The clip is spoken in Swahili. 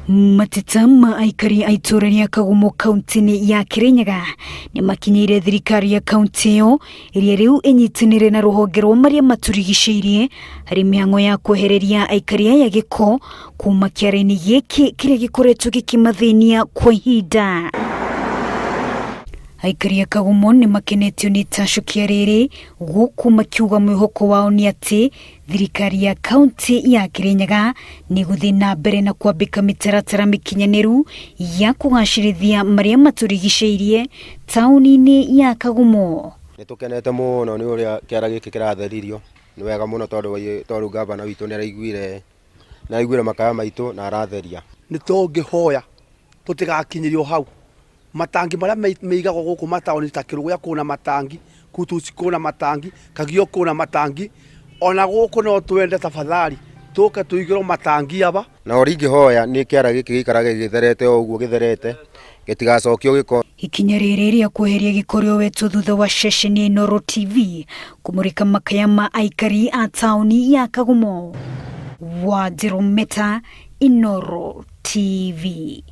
Mateta ma aikari a itura ria Kagumo kaunti ya Kirinyaga ni makinyire thirikari ya kaunti iyo iria riu inyitanire na ruhonge rwa maria maturigiceirie hari mihang'o ya kweheria aikari aya giko kuuma kiara-ini giki kiria gikoretwo gikimathinia kwa ihinda. Aikari a Kagumo ni makenetio ni itacukia riri guku makiuga mwihoko wao ni ati thirikari ya kaunti ya Kirinyaga ni guthii na mbere na kwambika mitaratara mikinyaniru ya kugacirithia maria maturigiceirie tauni-ini ya Kagumo. Nitukenete muno ni uria kiara giki kiratheririo ni wega muno tondu gavana witu ni araiguire makaya maitu na aratheria. Nitongihoya tutigakinyirio hau matangi maria meigagwo guku mataoni ta Kiruguya kuna matangi, Kutusi kuna matangi, Kagio kuna matangi, ona guku no twende tafadhali tuke tuigirwo matangi aba na oringihoya ni kiara giki gikaraga githerete uguo githerete gitigacokio giko. Ikinya riri ria kweheria gikorio wetu thutha wa ceceni iNooro TV kumurika makaya ma aikari a tauni ya Kagumo wa Meta iNooro TV.